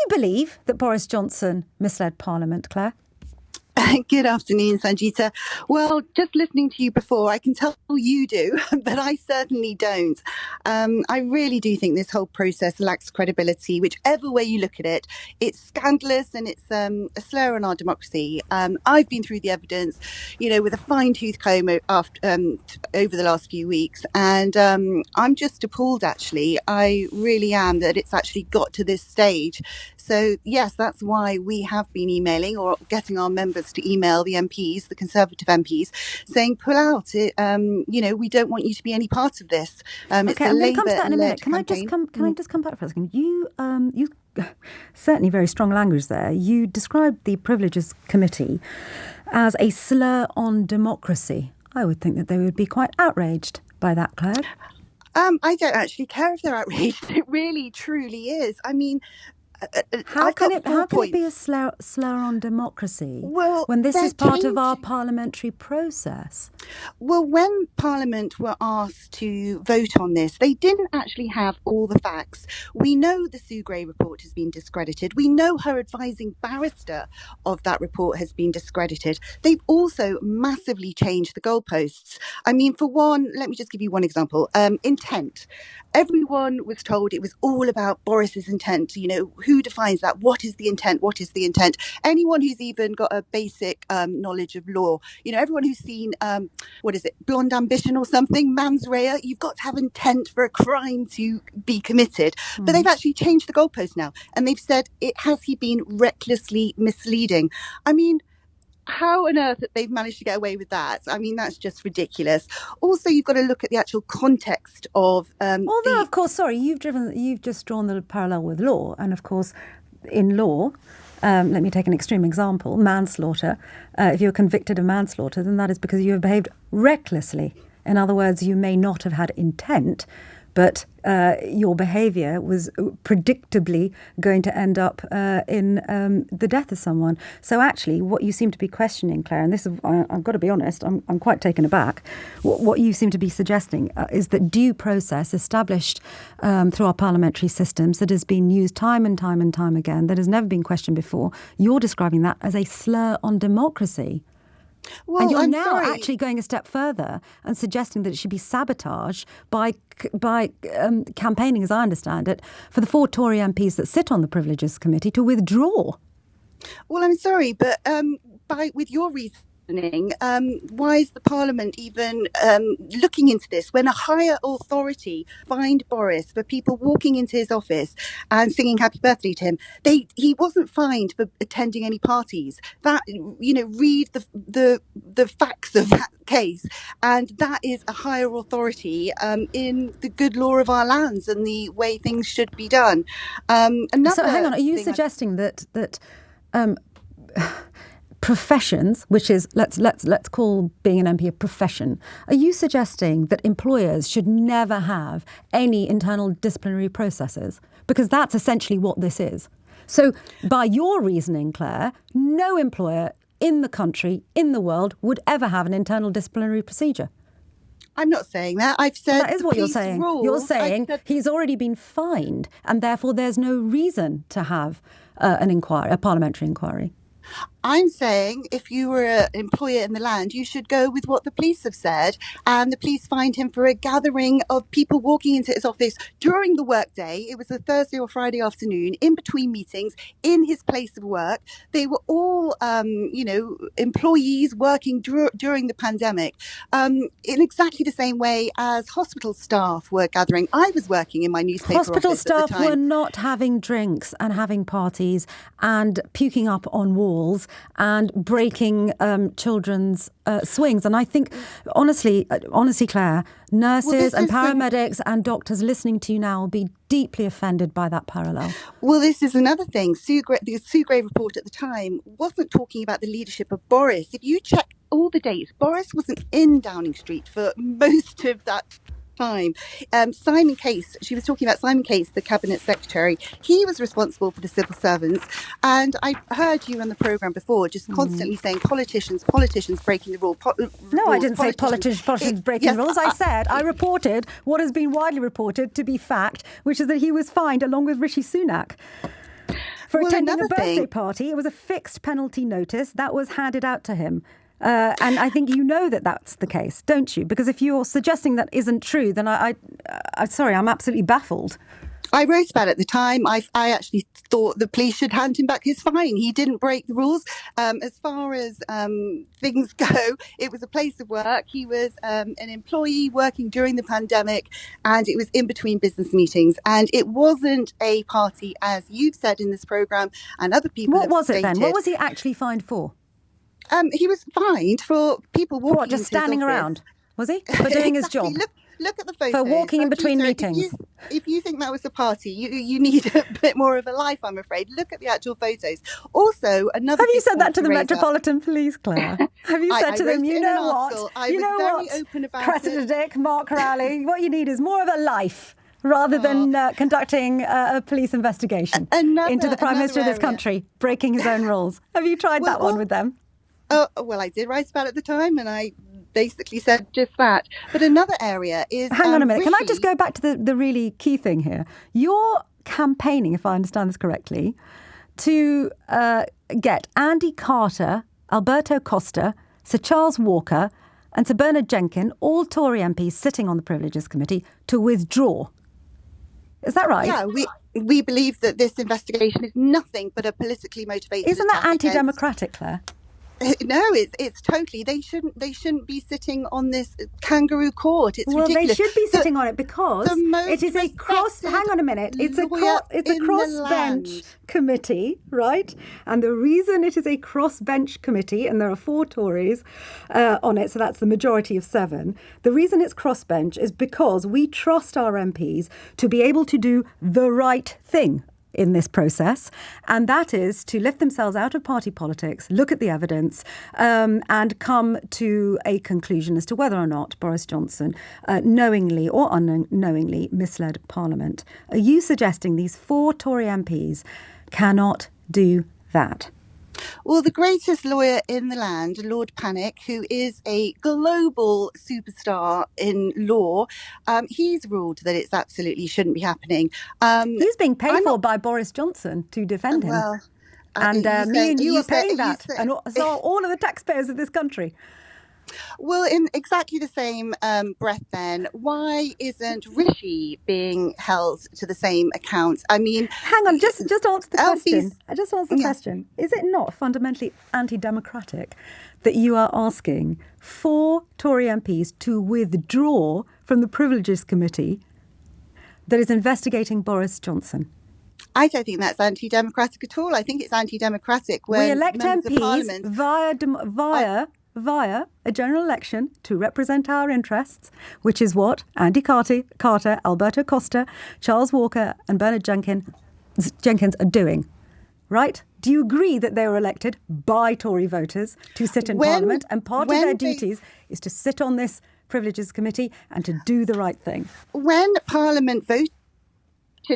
you believe that Boris Johnson misled Parliament, Claire? Good afternoon, Sangita. Well, just listening to you before, I can tell you do, but I certainly don't. I really do think this whole process lacks credibility, whichever way you look at it. It's scandalous and it's a slur on our democracy. I've been through the evidence, with a fine-tooth comb over the last few weeks, and I'm just appalled, actually. I really am, that it's actually got to this stage. So, yes, that's why we have been emailing or getting our members to email the MPs, the Conservative MPs, saying, pull out. We don't want you to be any part of this. Okay, I'm going to come to that in a minute. Can I just come back for a second? You certainly very strong language there. You described the Privileges Committee as a slur on democracy. I would think that they would be quite outraged by that, Claire. I don't actually care if they're outraged. It really, truly is. I mean, How can it be a slur on democracy when this is part of our parliamentary process? Well, when Parliament were asked to vote on this, they didn't actually have all the facts. We know the Sue Gray report has been discredited. We know her advising barrister of that report has been discredited. They've also massively changed the goalposts. I mean, for one, let me just give you one example. Intent. Everyone was told it was all about Boris's intent. Who defines that? What is the intent? What is the intent? Anyone who's even got a basic knowledge of law, everyone who's seen, Blonde Ambition or something, mens rea, you've got to have intent for a crime to be committed. But they've actually changed the goalpost now. And they've said, has he been recklessly misleading? I mean, how on earth they've managed to get away with that? I mean, that's just ridiculous. Also, you've got to look at the actual context of. Although, of course, sorry, you've just drawn the parallel with law, and of course, in law, let me take an extreme example: manslaughter. If you're convicted of manslaughter, then that is because you have behaved recklessly. In other words, you may not have had intent, but your behaviour was predictably going to end up in the death of someone. So actually, what you seem to be questioning, Claire, and this is, I've got to be honest, I'm quite taken aback. What you seem to be suggesting is that due process established through our parliamentary systems that has been used time and time and time again, that has never been questioned before, you're describing that as a slur on democracy. Well, and you're now actually going a step further and suggesting that it should be sabotaged by campaigning, as I understand it, for the 4 Tory MPs that sit on the Privileges Committee to withdraw. Well, I'm sorry, but with your reasoning, why is the Parliament even looking into this when a higher authority fined Boris for people walking into his office and singing happy birthday to him? He wasn't fined for attending any parties. That, read the facts of that case, and that is a higher authority in the good law of our lands and the way things should be done. So hang on, are you suggesting that professions, which is let's call being an MP a profession, are you suggesting that employers should never have any internal disciplinary processes? Because that's essentially what this is. So by your reasoning, Claire, no employer in the country, in the world, would ever have an internal disciplinary procedure. I'm not saying that. I've said that is what you're saying. You're saying he's already been fined, and therefore there's no reason to have a parliamentary inquiry. I'm saying if you were an employer in the land, you should go with what the police have said. And the police fined him for a gathering of people walking into his office during the workday. It was a Thursday or Friday afternoon, in between meetings, in his place of work. They were all, employees working during the pandemic in exactly the same way as hospital staff were gathering. I was working in my newspaper hospital office at the time. Hospital staff were not having drinks and having parties and puking up on walls and breaking children's swings. And I think, honestly, Claire, nurses and paramedics and doctors listening to you now will be deeply offended by that parallel. Well, this is another thing. The Sue Gray report at the time wasn't talking about the leadership of Boris. If you check all the dates, Boris wasn't in Downing Street for most of that time. Simon Case, she was talking about Simon Case, the cabinet secretary. He was responsible for the civil servants. And I heard you on the programme before just constantly saying politicians breaking the rule. No, I didn't say politicians breaking rules. I said I reported what has been widely reported to be fact, which is that he was fined along with Rishi Sunak for attending a another birthday thing. party. It was a fixed penalty notice that was handed out to him. And I think you know that that's the case, don't you? Because if you're suggesting that isn't true, then I'm sorry, I'm absolutely baffled. I wrote about it at the time. I actually thought the police should hand him back his fine. He didn't break the rules. As far as things go, it was a place of work. He was an employee working during the pandemic, and it was in between business meetings. And it wasn't a party, as you've said in this programme, and other people What was it stated. then? What was he actually fined for? He was fined for people walking. For what, just standing around? Was he? For doing his job? Look at the photos. For walking in between meetings. If you think that was a party, you need a bit more of a life, I'm afraid. Look at the actual photos. Also, another. Have you said that to the Metropolitan Police, Claire? Have you said to them, you know what? You know what? Open about Cressida Dick, Mark Rowley, what you need is more of a life rather than conducting a police investigation into the Prime Minister of this country, breaking his own rules. Have you tried that one with them? Well, I did write about it at the time, and I basically said just that. But another area is... Hang on a minute. Can I just go back to the really key thing here? You're campaigning, if I understand this correctly, to get Andy Carter, Alberto Costa, Sir Charles Walker and Sir Bernard Jenkin, all Tory MPs sitting on the Privileges Committee, to withdraw. Is that right? Yeah, we believe that this investigation is nothing but a politically motivated... Isn't that anti-democratic, Claire? No, it's totally. They shouldn't be sitting on this kangaroo court. It's ridiculous. Well, they should be sitting on it because it is a cross. Hang on a minute. It's a cross-bench committee, right? And the reason it is a cross-bench committee, and there are 4 Tories on it, so that's the majority of 7. The reason it's cross-bench is because we trust our MPs to be able to do the right thing in this process, and that is to lift themselves out of party politics, look at the evidence, and come to a conclusion as to whether or not Boris Johnson knowingly or unknowingly misled Parliament. Are you suggesting these 4 Tory MPs cannot do that? Well, the greatest lawyer in the land, Lord Panic, who is a global superstar in law, he's ruled that it absolutely shouldn't be happening. He's being paid for by Boris Johnson to defend him. Well, and me and you are paying that, and so all of the taxpayers of this country. Well, in exactly the same breath then, why isn't Rishi being held to the same account? I mean... Hang on, just answer the question. I just answer the question. Is it not fundamentally anti-democratic that you are asking 4 Tory MPs to withdraw from the Privileges Committee that is investigating Boris Johnson? I don't think that's anti-democratic at all. I think it's anti-democratic when we elect MPs via a general election to represent our interests, which is what Andy Carter, Alberto Costa, Charles Walker and Bernard Jenkins are doing, right? Do you agree that they were elected by Tory voters to sit in Parliament, and part of their duties is to sit on this Privileges Committee and to do the right thing? When Parliament voted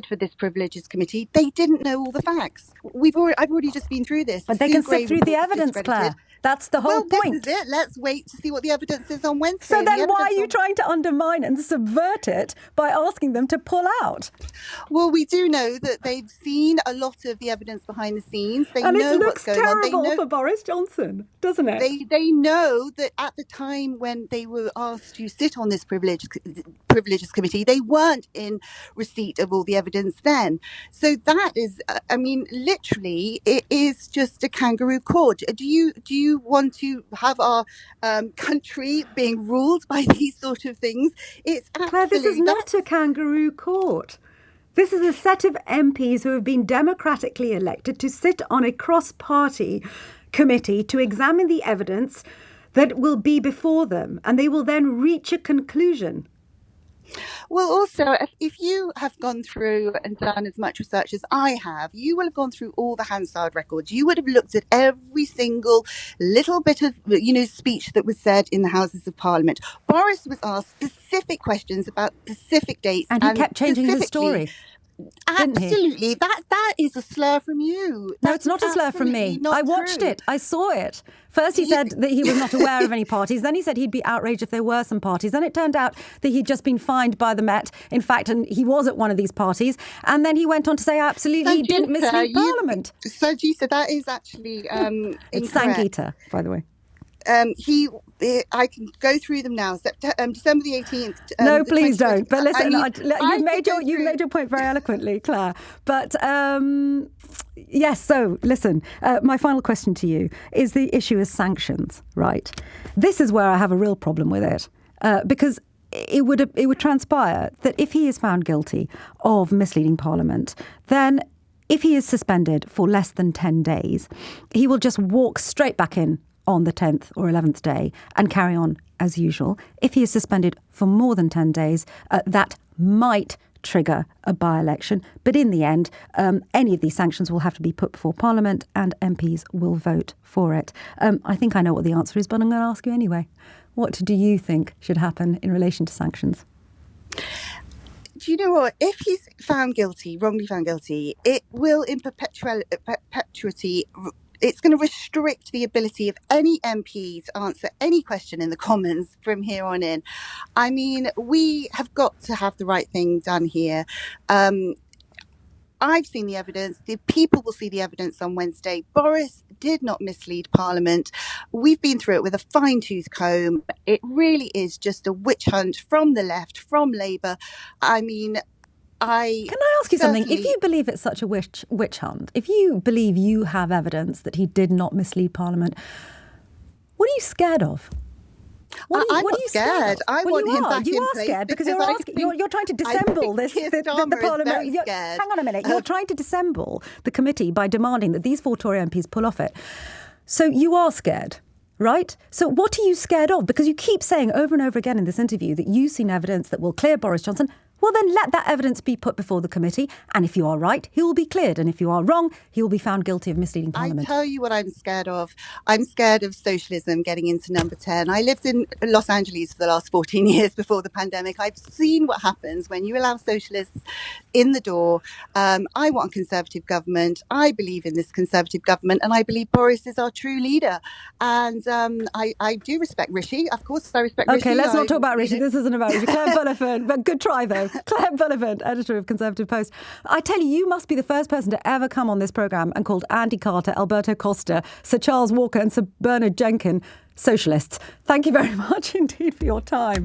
for this Privileges Committee, they didn't know all the facts. I've already just been through this. But they can sift through the evidence, Claire. That's the whole point. This is it. Let's wait to see what the evidence is on Wednesday. So then why are you trying to undermine and subvert it by asking them to pull out? Well, we do know that they've seen a lot of the evidence behind the scenes. They know what's going on. It looks terrible for Boris Johnson, doesn't it? They know that at the time when they were asked to sit on this Privileges Committee, they weren't in receipt of all the evidence then. So that is, literally, it is just a kangaroo court. Do you want to have our country being ruled by these sort of things? It's Claire, this is not a kangaroo court. This is a set of MPs who have been democratically elected to sit on a cross-party committee to examine the evidence that will be before them, and they will then reach a conclusion. Well, also, if you have gone through and done as much research as I have, you will have gone through all the Hansard records. You would have looked at every single little bit of, speech that was said in the Houses of Parliament. Boris was asked specific questions about specific dates. And he kept changing his story. didn't he? Absolutely. That is a slur from you. No, it's not a slur from me. I watched it. I saw it. First he said that he was not aware of any parties. Then he said he'd be outraged if there were some parties. Then it turned out that he'd just been fined by the Met, in fact, and he was at one of these parties. And then he went on to say absolutely he didn't mislead Parliament. Sangita, that is actually It's Sangita, by the way. I can go through them now. December the 18th. No, please don't. But listen, you've made your point very eloquently, Claire. But yes, so listen, my final question to you is the issue of sanctions, right? This is where I have a real problem with it, because it would transpire that if he is found guilty of misleading Parliament, then if he is suspended for less than 10 days, he will just walk straight back in on the 10th or 11th day and carry on as usual. If he is suspended for more than 10 days, that might trigger a by-election. But in the end, any of these sanctions will have to be put before Parliament and MPs will vote for it. I think I know what the answer is, but I'm going to ask you anyway. What do you think should happen in relation to sanctions? Do you know what? If he's found guilty, wrongly found guilty, it will in perpetuity it's going to restrict the ability of any MP to answer any question in the Commons from here on in. I mean, we have got to have the right thing done here. I've seen the evidence. The people will see the evidence on Wednesday. Boris did not mislead Parliament. We've been through it with a fine-tooth comb. It really is just a witch hunt from the left, from Labour. I mean, Can I ask you something? If you believe it's such a witch hunt, if you believe you have evidence that he did not mislead Parliament, what are you scared of? I'm not scared. I want him back in place. You are scared because you're trying to dissemble the Parliament. Hang on a minute. You're trying to dissemble the committee by demanding that these 4 Tory MPs pull off it. So you are scared. Right? So what are you scared of? Because you keep saying over and over again in this interview that you've seen evidence that will clear Boris Johnson. Well, then let that evidence be put before the committee. And if you are right, he will be cleared. And if you are wrong, he will be found guilty of misleading Parliament. I tell you what I'm scared of. I'm scared of socialism getting into number 10. I lived in Los Angeles for the last 14 years before the pandemic. I've seen what happens when you allow socialists in the door. I want a Conservative government. I believe in this Conservative government. And I believe Boris is our true leader. And I do respect Rishi. Of course, I respect Rishi. OK, let's not talk about Rishi. This isn't about Rishi. Claire Bullivant, but good try, though. Claire Bullivant, editor of Conservative Post. I tell you must be the first person to ever come on this programme and called Andy Carter, Alberto Costa, Sir Charles Walker and Sir Bernard Jenkin socialists. Thank you very much indeed for your time.